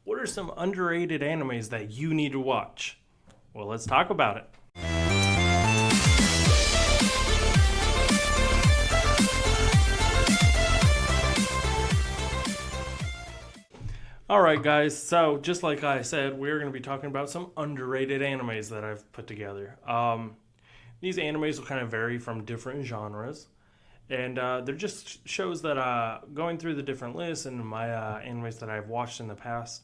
What are some underrated animes that you need to watch? Well, let's talk about it. All right, guys. So, just like I said, we're going to be talking about some underrated animes that I've put together. These animes will kind of vary from different genres, and they're just shows that going through the different lists and my animes that I've watched in the past,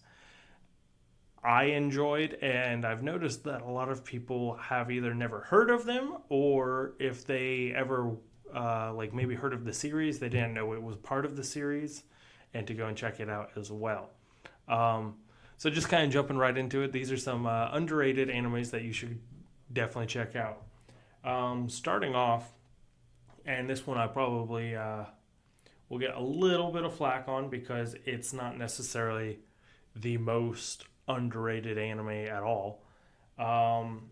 I enjoyed, and I've noticed that a lot of people have either never heard of them, or if they ever like maybe heard of the series, they didn't know it was part of the series, and to go and check it out as well. Um, so just kind of jumping right into it, these are some underrated animes that you should definitely check out. Starting off, and this one I probably will get a little bit of flack on because it's not necessarily the most underrated anime at all. Um,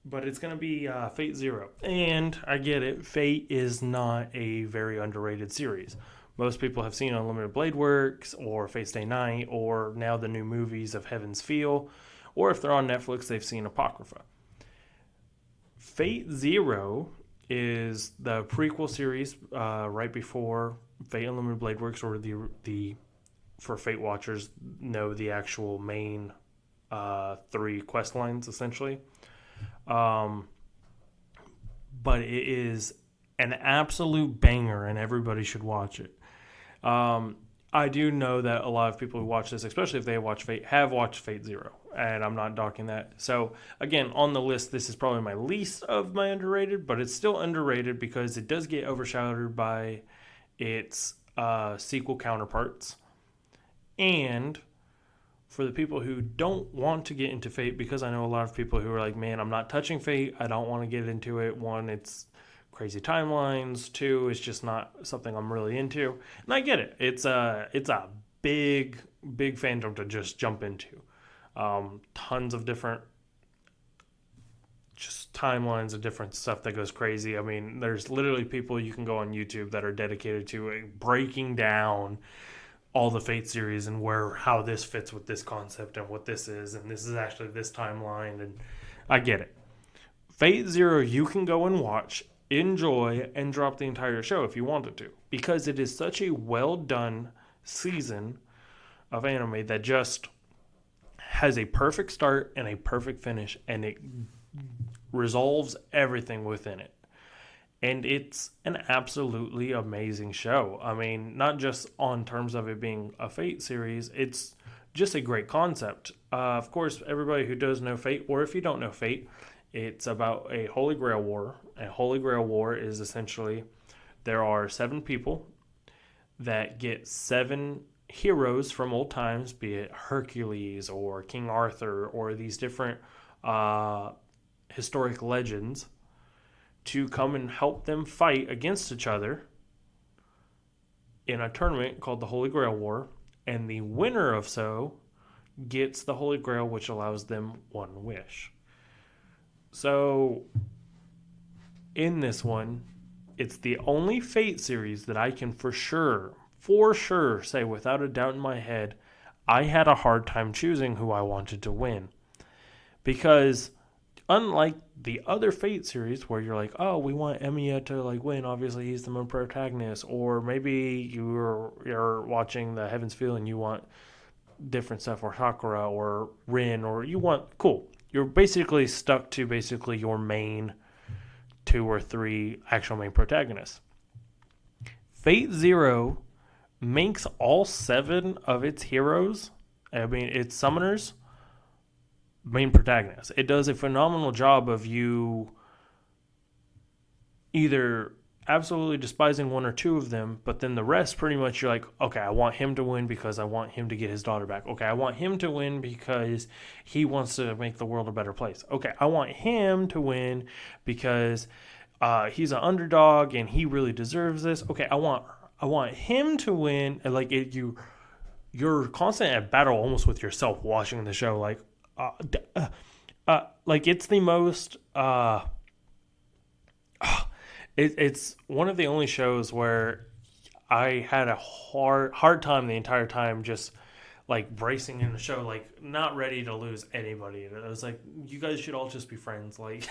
but it's going to be Fate Zero. And I get it, Fate is not a very underrated series. Most people have seen Unlimited Blade Works or Fate Stay Night or now the new movies of Heaven's Feel, or if they're on Netflix, they've seen Apocrypha. Fate Zero is the prequel series right before Fate Unlimited Blade Works, or the for Fate watchers know the actual main three quest lines essentially. Um, but it is an absolute banger, and everybody should watch it. I do know that a lot of people who watch this, especially if they watch Fate, have watched Fate Zero, and I'm not docking that. So again, on the list, this is probably my least of my underrated, but it's still underrated because it does get overshadowed by its sequel counterparts. And for the people who don't want to get into Fate, because I know a lot of people who are like, man, I'm not touching Fate, I don't want to get into it. One, it's crazy timelines. Two, it's just not something I'm really into. And I get it. It's a big fandom to just jump into. Tons of different just timelines of different stuff that goes crazy. I mean, there's literally people you can go on YouTube that are dedicated to breaking down all the Fate series and how this fits with this concept and what this is, and this is actually this timeline, and I get it. Fate Zero you can go and watch, enjoy, and drop the entire show if you wanted to, because it is such a well done season of anime that just has a perfect start and a perfect finish, and it resolves everything within it. And it's an absolutely amazing show. I mean, not just on terms of it being a Fate series, it's just a great concept. Of course, everybody who does know Fate, or if you don't know Fate, it's about a Holy Grail War. A Holy Grail War is essentially there are 7 people that get 7 heroes from old times, be it Hercules or King Arthur or these different historic legends, to come and help them fight against each other in a tournament called the Holy Grail War. And the winner of so gets the Holy Grail, which allows them one wish. So in this one, it's the only Fate series that I can for sure say without a doubt in my head, I had a hard time choosing who I wanted to win. Because unlike the other Fate series where you're like, oh, we want Emiya to like win, obviously he's the main protagonist, or maybe you're watching the Heaven's Feel and you want different stuff, or Sakura or Rin, or you want cool. You're basically stuck to basically your main 2 or 3 actual main protagonists. Fate Zero makes all 7 of its heroes, I mean its summoners, main protagonist. It does a phenomenal job of you either absolutely despising 1 or 2 of them, but then the rest pretty much you're like, okay, I want him to win because I want him to get his daughter back. Okay, I want him to win because he wants to make the world a better place. Okay, I want him to win because he's an underdog and he really deserves this. Okay, I want him to win, and like you're constant at battle almost with yourself watching the show, like it's the most it's one of the only shows where I had a hard time the entire time, just like bracing in the show, like not ready to lose anybody. And I was like, you guys should all just be friends. Like,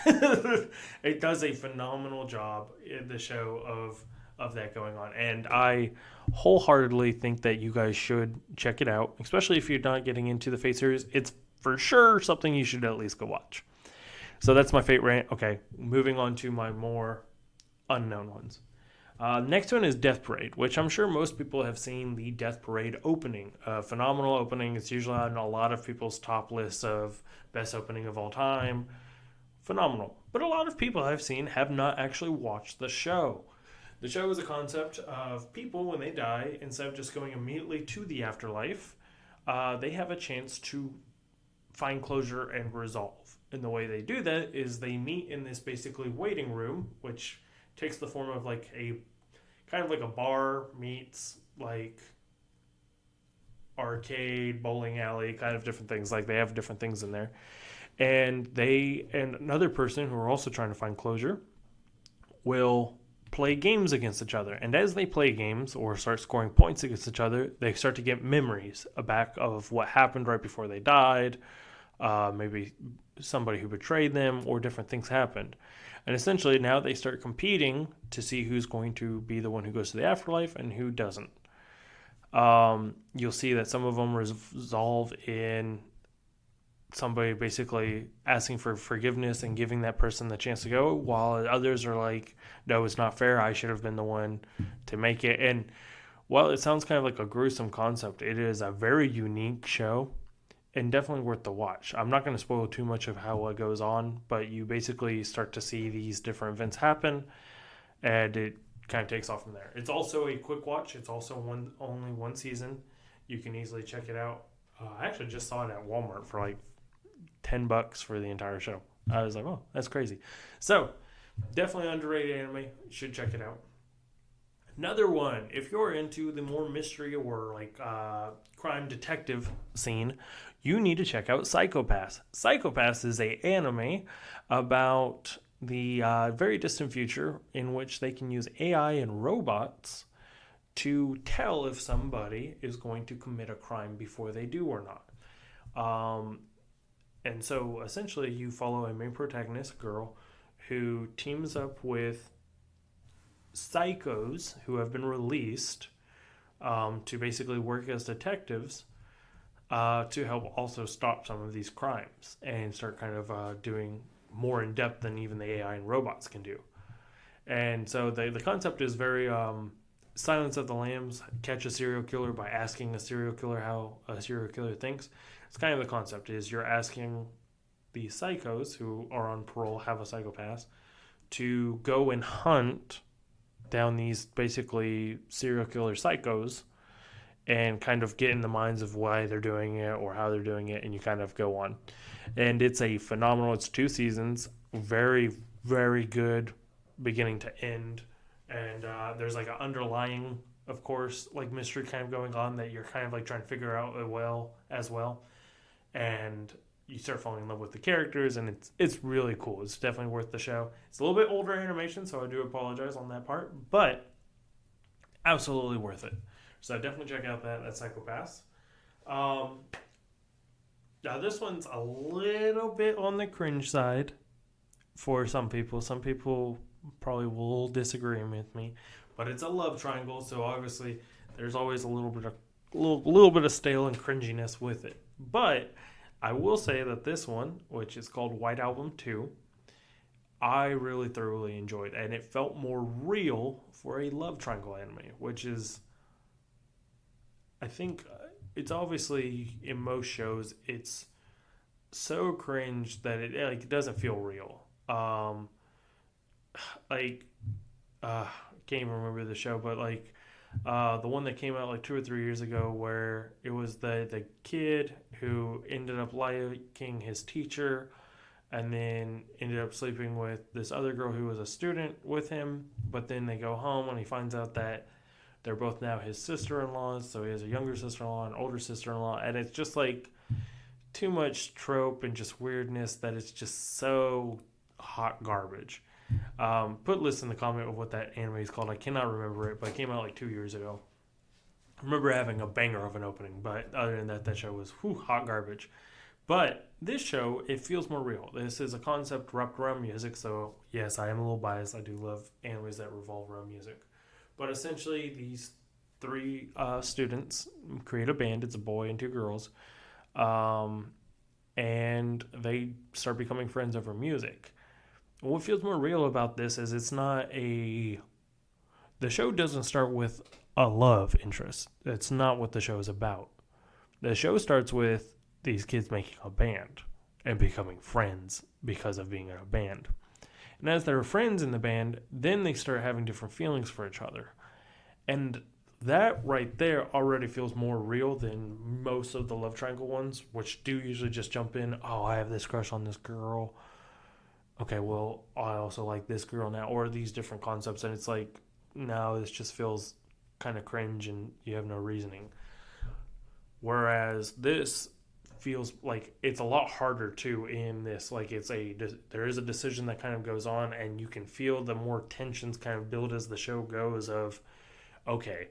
it does a phenomenal job in the show of that going on, and I wholeheartedly think that you guys should check it out, especially if you're not getting into the Fate series. It's for sure something you should at least go watch. So that's my Fate rant. Okay, moving on to my more unknown ones. Next one is Death Parade, which I'm sure most people have seen the Death Parade opening. Phenomenal opening. It's usually on a lot of people's top lists of best opening of all time. Phenomenal. But a lot of people I've seen have not actually watched the show. The show is a concept of people, when they die, instead of just going immediately to the afterlife, they have a chance to find closure and resolve. And the way they do that is they meet in this basically waiting room, which takes the form of like a kind of like a bar meets like arcade, bowling alley, kind of different things. Like they have different things in there. And they and another person who are also trying to find closure will play games against each other. And as they play games or start scoring points against each other, they start to get memories back of what happened right before they died. Maybe somebody who betrayed them, or different things happened. And essentially now they start competing to see who's going to be the one who goes to the afterlife and who doesn't. You'll see that some of them resolve in somebody basically asking for forgiveness and giving that person the chance to go, while others are like, no, it's not fair, I should have been the one to make it. And while it sounds kind of like a gruesome concept, it is a very unique show and definitely worth the watch. I'm not going to spoil too much of how it goes on, but you basically start to see these different events happen, and it kind of takes off from there. It's also a quick watch. It's also only one season. You can easily check it out. I actually just saw it at Walmart for like $10 for the entire show. I was like, oh, that's crazy. So definitely underrated anime. You should check it out. Another one, if you're into the more mystery or like crime detective scene, you need to check out Psychopath. Psychopath is a anime about the very distant future in which they can use AI and robots to tell if somebody is going to commit a crime before they do or not. And so essentially you follow a main protagonist, a girl, who teams up with psychos who have been released to basically work as detectives to help also stop some of these crimes and start kind of doing more in depth than even the AI and robots can do. And so the concept is very Silence of the Lambs, catch a serial killer by asking a serial killer how a serial killer thinks. It's kind of the concept is you're asking the psychos who are on parole, have a psychopath, to go and hunt down these basically serial killer psychos and kind of get in the minds of why they're doing it or how they're doing it, and you kind of go on. And it's a phenomenal, it's 2 seasons, very, very good beginning to end. And there's like an underlying, of course, like mystery kind of going on that you're kind of like trying to figure out as well. And you start falling in love with the characters, and it's really cool. It's definitely worth the show. It's a little bit older animation, so I do apologize on that part, but absolutely worth it. So definitely check out that Psychopaths. Now this one's a little bit on the cringe side for some people. Some people probably will disagree with me, but it's a love triangle, so obviously there's always a little bit of stale and cringiness with it. But I will say that this one, which is called White Album 2, I really thoroughly enjoyed, and it felt more real for a love triangle anime, which is, I think, it's obviously in most shows it's so cringe that it doesn't feel real. Can't even remember the show, but the one that came out like 2 or 3 years ago, where it was the kid who ended up liking his teacher and then ended up sleeping with this other girl who was a student with him, but then they go home and he finds out that they're both now his sister-in-laws, so he has a younger sister-in-law and older sister-in-law, and it's just like too much trope and just weirdness that it's just so hot garbage. Put list in the comment of what that anime is called. I cannot remember it, but it came out like 2 years ago. I remember having a banger of an opening, but other than that, that show was hot garbage. But this show, it feels more real. This is a concept wrapped around music, so yes, I am a little biased. I do love animes that revolve around music. But essentially, these three students create a band. It's a boy and two girls. Um, and they start becoming friends over music. What feels more real about this is it's not a. The show doesn't start with a love interest. That's not what the show is about. The show starts with these kids making a band and becoming friends because of being in a band. And as they're friends in the band, then they start having different feelings for each other. And that right there already feels more real than most of the love triangle ones, which do usually just jump in, oh, I have this crush on this girl. Okay, well, I also like this girl now. Or these different concepts. And it's like, no, this just feels kind of cringe and you have no reasoning. Whereas this feels like it's a lot harder too in this. Like there is a decision that kind of goes on and you can feel the more tensions kind of build as the show goes of, okay,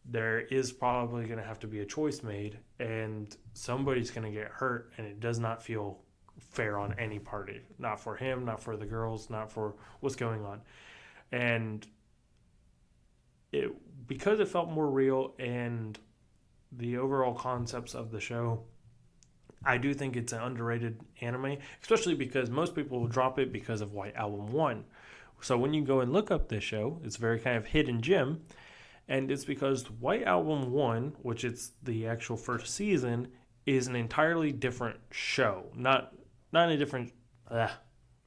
there is probably going to have to be a choice made and somebody's going to get hurt and it does not feel fair on any party. Not for him, not for the girls, not for what's going on. And because it felt more real and the overall concepts of the show, I do think it's an underrated anime, especially because most people will drop it because of White Album 1. So when you go and look up this show, it's a very kind of hidden gem, and it's because White Album 1, which is the actual first season, is an entirely different show. Not a different...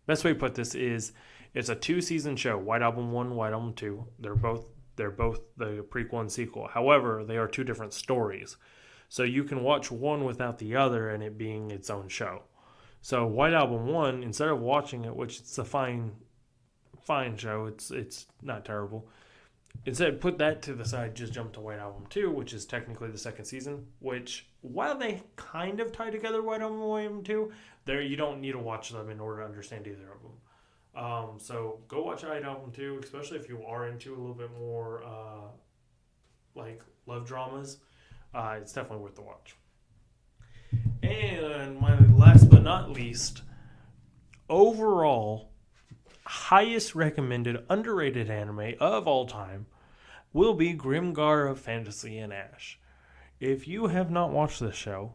Best way to put this is it's a 2-season show, White Album 1, White Album 2. They're both the prequel and sequel. However, they are two different stories. So you can watch one without the other and it being its own show. So White Album 1, instead of watching it, which it's a fine show, it's not terrible. Instead, put that to the side, just jump to White Album 2, which is technically the second season, which, while they kind of tie together White Album 1 and White Album 2, you don't need to watch them in order to understand either of them. So go watch White Album 2, especially if you are into a little bit more like love dramas. It's definitely worth the watch. And my last but not least, overall, highest recommended underrated anime of all time will be Grimgar of Fantasy and Ash. If you have not watched this show,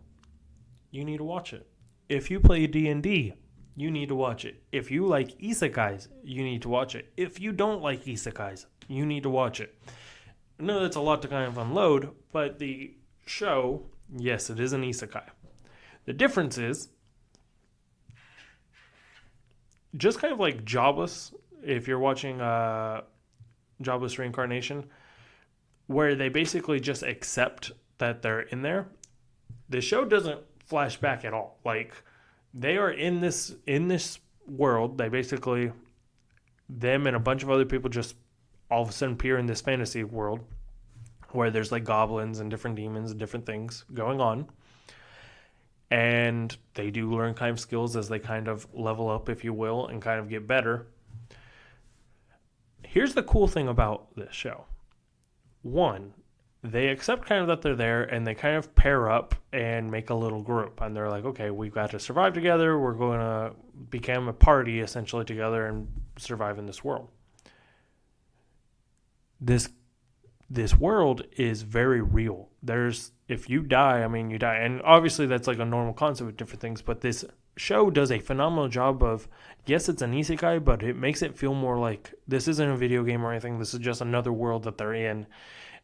you need to watch it. If you play D&D, you need to watch it. If you like isekais, you need to watch it. If you don't like isekais, you need to watch it. I know that's a lot to kind of unload, but the show, yes, it is an isekai. The difference is, just kind of like Jobless, if you're watching Jobless Reincarnation, where they basically just accept that they're in there, the show doesn't flash back at all. Like, they are in this world. They basically, them and a bunch of other people just all of a sudden appear in this fantasy world where there's like goblins and different demons and different things going on. And they do learn kind of skills as they kind of level up, if you will, and kind of get better. Here's the cool thing about this show. One, they accept kind of that they're there and they kind of pair up and make a little group. And they're like, okay, we've got to survive together. We're going to become a party essentially together and survive in this world. This world is very real. If you die, you die. And obviously that's like a normal concept with different things, but this show does a phenomenal job of, yes, it's an isekai, but it makes it feel more like this isn't a video game or anything. This is just another world that they're in,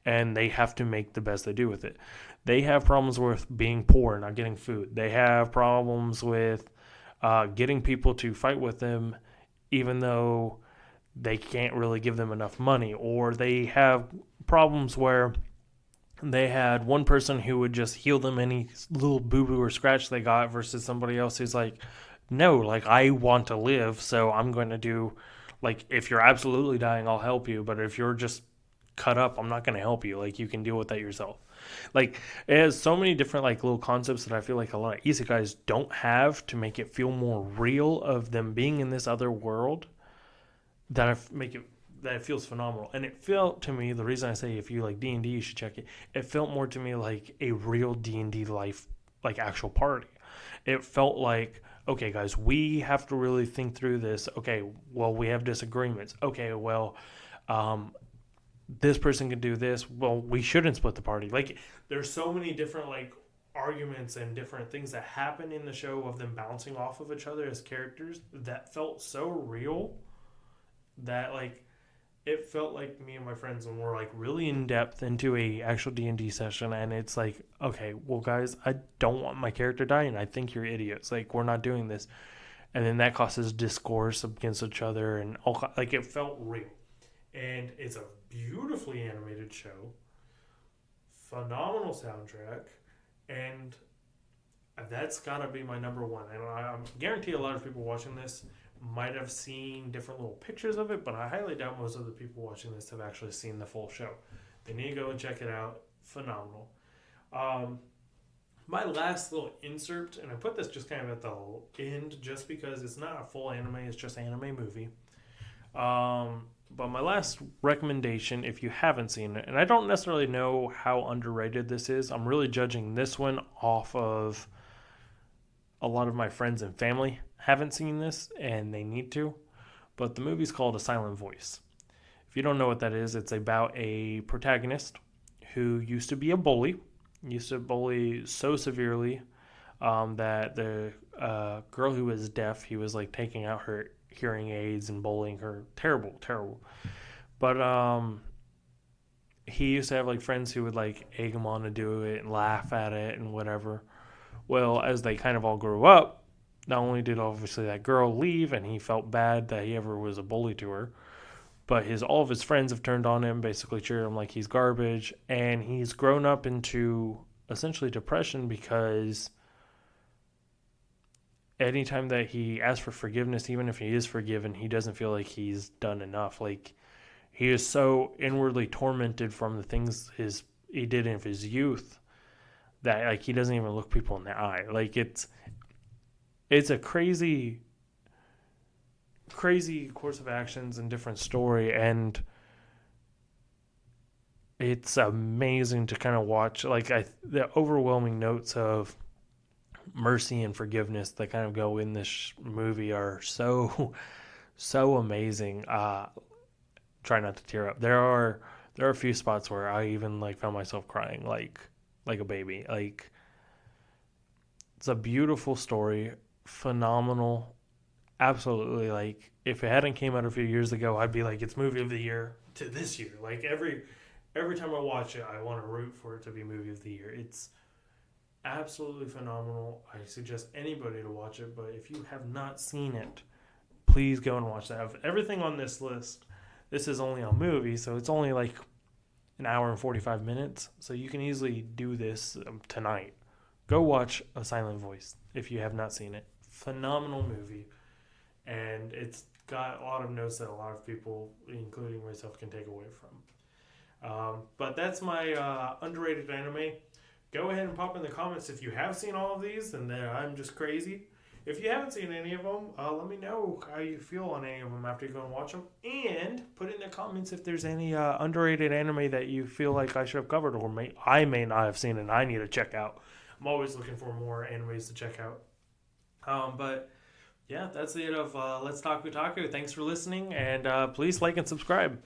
and they have to make the best they do with it. They have problems with being poor, not getting food. They have problems with getting people to fight with them, even though they can't really give them enough money. Or they have problems where they had one person who would just heal them any little boo-boo or scratch they got versus somebody else who's like, no, like, I want to live, so I'm going to do, like, if you're absolutely dying, I'll help you, but if you're just cut up, I'm not going to help you. Like, you can deal with that yourself. Like, it has so many different, like, little concepts that I feel like a lot of isekais don't have to make it feel more real of them being in this other world, that make it that it feels phenomenal. And it felt to me, the reason I say if you like D&D, you should check it. It felt more to me like a real D&D life, like actual party. It felt like, okay, guys, we have to really think through this. Okay, well, we have disagreements. Okay, well, this person can do this. Well, we shouldn't split the party. Like, there's so many different like arguments and different things that happen in the show of them bouncing off of each other as characters that felt so real that like it felt like me and my friends when we're like really in depth into a actual D&D session, and it's like, okay, well, guys, I don't want my character dying. I think you're idiots. Like, we're not doing this. And then that causes discourse against each other, and all like it felt real. And it's a beautifully animated show, phenomenal soundtrack, and that's gotta be my number one. And I guarantee a lot of people watching this might have seen different little pictures of it, but I highly doubt most of the people watching this have actually seen the full show. They need to go and check it out. Phenomenal. My last little insert, and I put this just kind of at the end just because it's not a full anime, it's just an anime movie. But my last recommendation, if you haven't seen it, and I don't necessarily know how underrated this is, I'm really judging this one off of a lot of my friends and family haven't seen this, and they need to. But the movie's called A Silent Voice. If you don't know what that is, it's about a protagonist who used to be a bully, used to bully so severely that the girl who was deaf, he was like taking out her hearing aids and bullying her. Terrible. But he used to have like friends who would like egg him on to do it and laugh at it and whatever. Well, as they kind of all grew up, not only did obviously that girl leave and he felt bad that he ever was a bully to her, but all of his friends have turned on him, basically treated him like he's garbage, and he's grown up into essentially depression because anytime that he asks for forgiveness, even if he is forgiven, he doesn't feel like he's done enough. Like, he is so inwardly tormented from the things he did in his youth that like he doesn't even look people in the eye. Like, it's a crazy course of actions and different story, and it's amazing to kind of watch. Like, the overwhelming notes of mercy and forgiveness that kind of go in this movie are so amazing. Try not to tear up. There are a few spots where I even like found myself crying like a baby. Like, it's a beautiful story, phenomenal, absolutely. Like, if it hadn't came out a few years ago, I'd be like, it's movie of the year to this year. Like, every time I watch it, I want to root for it to be movie of the year. It's absolutely phenomenal. I suggest anybody to watch it, but if you have not seen it, please go and watch that. Of everything on this list, this is only a movie, so it's only like an hour and 45 minutes, so you can easily do this tonight. Go watch A Silent Voice if you have not seen it. Phenomenal movie, and it's got a lot of notes that a lot of people, including myself, can take away from. But that's my underrated anime. Go ahead and pop in the comments if you have seen all of these and that I'm just crazy. If you haven't seen any of them, let me know how you feel on any of them after you go and watch them. And put in the comments if there's any underrated anime that you feel like I should have covered, or I may not have seen and I need to check out. I'm always looking for more animes to check out. But yeah, that's it of Let's Talk Otaku. Thanks for listening, and please like and subscribe.